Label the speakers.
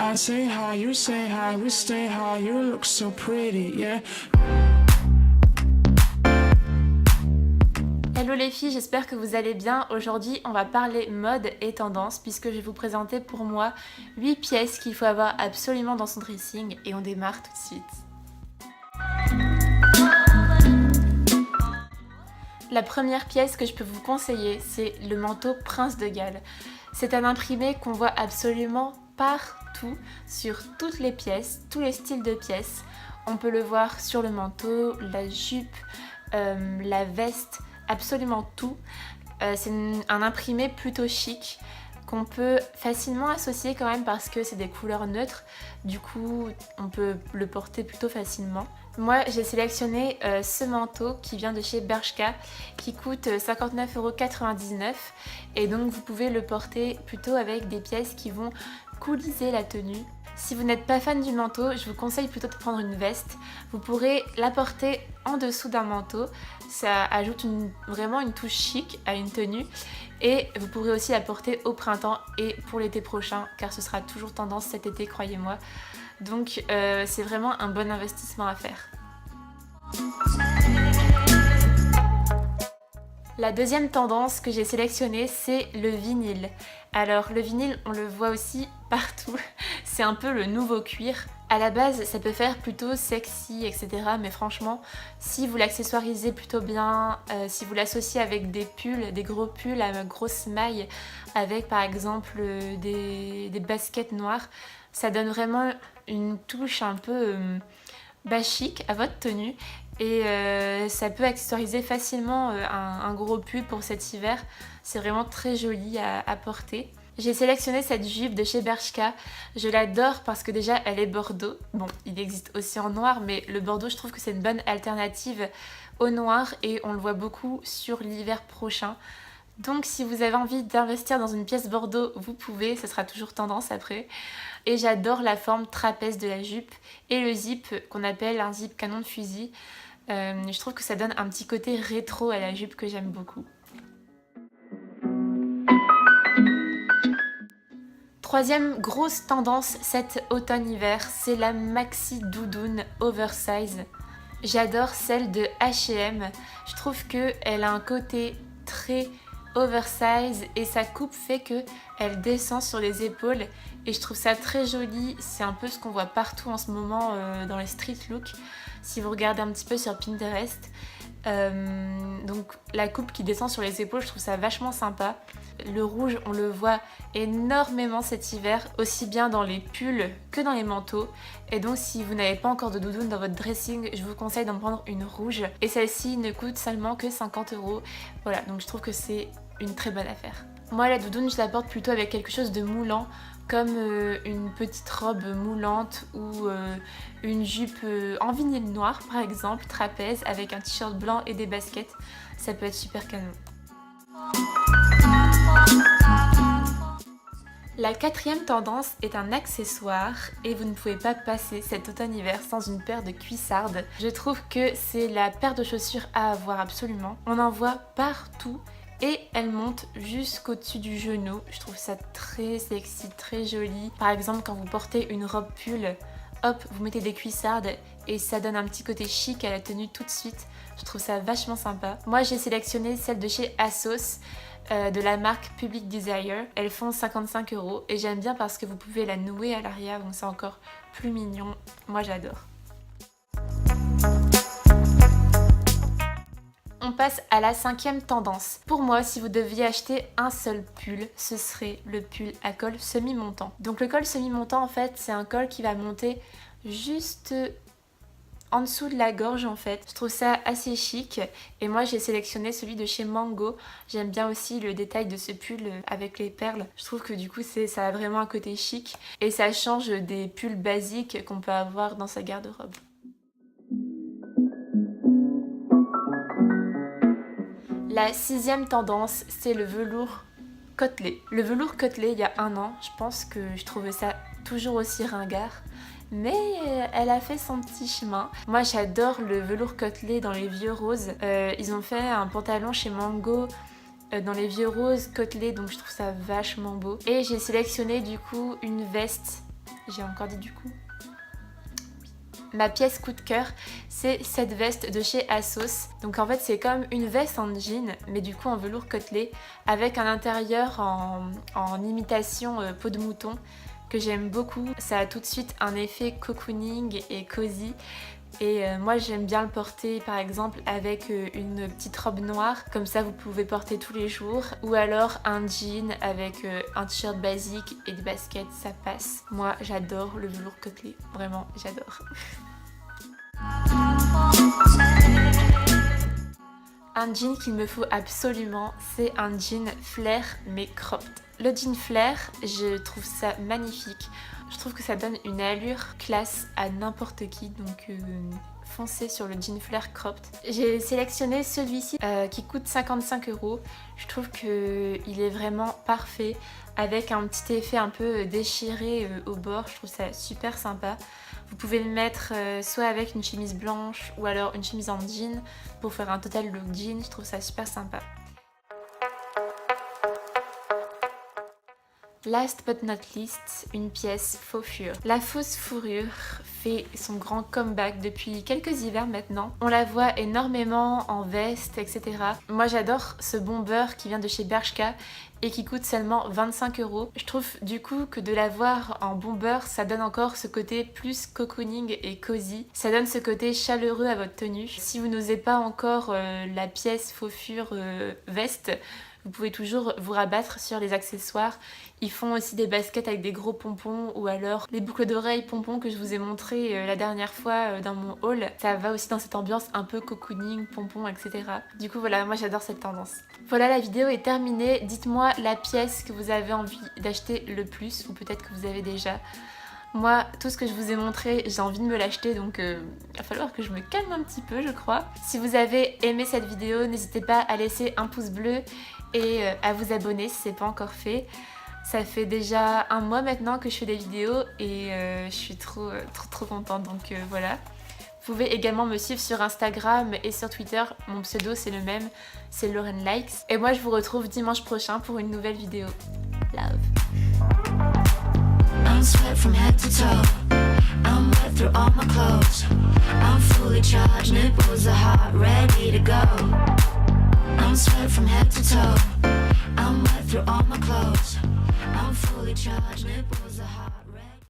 Speaker 1: I say hi, you say hi, we stay high, you look so pretty, yeah.
Speaker 2: Hello les filles, j'espère que vous allez bien. Aujourd'hui, on va parler mode et tendance puisque je vais vous présenter pour moi 8 pièces qu'il faut avoir absolument dans son dressing et on démarre tout de suite. La première pièce que je peux vous conseiller, c'est le manteau Prince de Galles. C'est un imprimé qu'on voit absolument partout, sur toutes les pièces, tous les styles de pièces. On peut le voir sur le manteau, la jupe, la veste, absolument tout. C'est un imprimé plutôt chic qu'on peut facilement associer quand même parce que c'est des couleurs neutres. Du coup, on peut le porter plutôt facilement. Moi, j'ai sélectionné ce manteau qui vient de chez Bershka qui coûte 59,99 € et donc vous pouvez le porter plutôt avec des pièces qui vont coulisser la tenue. Si vous n'êtes pas fan du manteau, je vous conseille plutôt de prendre une veste. Vous pourrez la porter en dessous d'un manteau. Ça ajoute vraiment une touche chic à une tenue. Et vous pourrez aussi la porter au printemps et pour l'été prochain, car ce sera toujours tendance cet été, croyez-moi. Donc c'est vraiment un bon investissement à faire. La deuxième tendance que j'ai sélectionnée, c'est le vinyle. Alors le vinyle, on le voit aussi partout, c'est un peu le nouveau cuir. À la base, ça peut faire plutôt sexy, etc. Mais franchement, si vous l'accessoirisez plutôt bien, si vous l'associez avec des pulls, des gros pulls à grosses mailles, avec par exemple des baskets noires, ça donne vraiment une touche un peu chic à votre tenue. Et ça peut accessoiriser facilement un gros pull pour cet hiver. C'est vraiment très joli à porter. J'ai sélectionné cette jupe de chez Bershka. Je l'adore parce que déjà elle est bordeaux. Bon, il existe aussi en noir, mais le bordeaux, je trouve que c'est une bonne alternative au noir et on le voit beaucoup sur l'hiver prochain. Donc si vous avez envie d'investir dans une pièce bordeaux, vous pouvez, ce sera toujours tendance après. Et j'adore la forme trapèze de la jupe et le zip qu'on appelle un zip canon de fusil. Je trouve que ça donne un petit côté rétro à la jupe que j'aime beaucoup. Troisième grosse tendance cet automne-hiver, c'est la maxi doudoune oversize. J'adore celle de H&M. Je trouve qu'elle a un côté très oversize et sa coupe fait qu'elle descend sur les épaules et je trouve ça très joli. C'est un peu ce qu'on voit partout en ce moment dans les street looks si vous regardez un petit peu sur Pinterest. Donc la coupe qui descend sur les épaules, je trouve ça vachement sympa. Le rouge, on le voit énormément cet hiver, aussi bien dans les pulls que dans les manteaux. Et donc si vous n'avez pas encore de doudoune dans votre dressing, je vous conseille d'en prendre une rouge. Et celle-ci ne coûte seulement que 50 €. Voilà, donc je trouve que c'est une très bonne affaire. Moi la doudoune, je la porte plutôt avec quelque chose de moulant, comme une petite robe moulante ou une jupe en vinyle noir par exemple, trapèze, avec un t-shirt blanc et des baskets. Ça peut être super canon. La quatrième tendance est un accessoire et vous ne pouvez pas passer cet automne-hiver sans une paire de cuissardes. Je trouve que c'est la paire de chaussures à avoir absolument. On en voit partout. Et elle monte jusqu'au-dessus du genou. Je trouve ça très sexy, très joli. Par exemple, quand vous portez une robe pull, hop, vous mettez des cuissardes et ça donne un petit côté chic à la tenue tout de suite. Je trouve ça vachement sympa. Moi, j'ai sélectionné celle de chez ASOS, de la marque Public Desire. Elles font 55 € et j'aime bien parce que vous pouvez la nouer à l'arrière, donc c'est encore plus mignon. Moi, j'adore. On passe à la cinquième tendance. Pour moi, si vous deviez acheter un seul pull, ce serait le pull à col semi-montant. Donc le col semi-montant, en fait, c'est un col qui va monter juste en dessous de la gorge, en fait. Je trouve ça assez chic. Et moi, j'ai sélectionné celui de chez Mango. J'aime bien aussi le détail de ce pull avec les perles. Je trouve que du coup, ça a vraiment un côté chic. Et ça change des pulls basiques qu'on peut avoir dans sa garde-robe. La sixième tendance, c'est le velours côtelé. Le velours côtelé, il y a un an, je pense que je trouvais ça toujours aussi ringard. Mais elle a fait son petit chemin. Moi, j'adore le velours côtelé dans les vieux roses. Ils ont fait un pantalon chez Mango dans les vieux roses côtelés, donc je trouve ça vachement beau. Et j'ai sélectionné du coup une veste J'ai encore dit du coup. Ma pièce coup de cœur, c'est cette veste de chez ASOS. Donc en fait c'est comme une veste en jean, mais du coup en velours côtelé, avec un intérieur en imitation peau de mouton, que j'aime beaucoup. Ça a tout de suite un effet cocooning et cosy. Et moi j'aime bien le porter par exemple avec une petite robe noire, comme ça vous pouvez porter tous les jours, ou alors un jean avec un t-shirt basique et des baskets, ça passe. Moi j'adore le velours côtelé, vraiment j'adore. Un jean qu'il me faut absolument, c'est un jean flare mais cropped. Le jean flare, je trouve ça magnifique. Je trouve que ça donne une allure classe à n'importe qui, donc foncez sur le jean flare cropped. J'ai sélectionné celui-ci qui coûte 55 €. Je trouve qu'il est vraiment parfait, avec un petit effet un peu déchiré au bord. Je trouve ça super sympa. Vous pouvez le mettre soit avec une chemise blanche ou alors une chemise en jean pour faire un total look jean. Je trouve ça super sympa. Last but not least, une pièce faux fur. La fausse fourrure fait son grand comeback depuis quelques hivers maintenant. On la voit énormément en veste, etc. Moi j'adore ce bomber qui vient de chez Bershka et qui coûte seulement 25 €. Je trouve du coup que de la voir en bomber, ça donne encore ce côté plus cocooning et cosy. Ça donne ce côté chaleureux à votre tenue. Si vous n'osez pas encore la pièce faux fur veste, vous pouvez toujours vous rabattre sur les accessoires. Ils font aussi des baskets avec des gros pompons ou alors les boucles d'oreilles pompons que je vous ai montré la dernière fois dans mon haul. Ça va aussi dans cette ambiance un peu cocooning, pompons, etc. Du coup voilà, moi j'adore cette tendance. Voilà, la vidéo est terminée. Dites-moi la pièce que vous avez envie d'acheter le plus, ou peut-être que vous avez déjà. Moi, tout ce que je vous ai montré, j'ai envie de me l'acheter, donc il va falloir que je me calme un petit peu, je crois. Si vous avez aimé cette vidéo, n'hésitez pas à laisser un pouce bleu et à vous abonner si ce n'est pas encore fait. Ça fait déjà un mois maintenant que je fais des vidéos et je suis trop contente, donc voilà. Vous pouvez également me suivre sur Instagram et sur Twitter, mon pseudo c'est le même, c'est Lauren Likes. Et moi je vous retrouve dimanche prochain pour une nouvelle vidéo. Love.
Speaker 1: I'm sweat from head to toe. I'm wet through all my clothes. I'm fully charged, nipples are hot, ready to go. I'm sweat from head to toe. I'm wet through all my clothes. I'm fully charged, nipples are hot.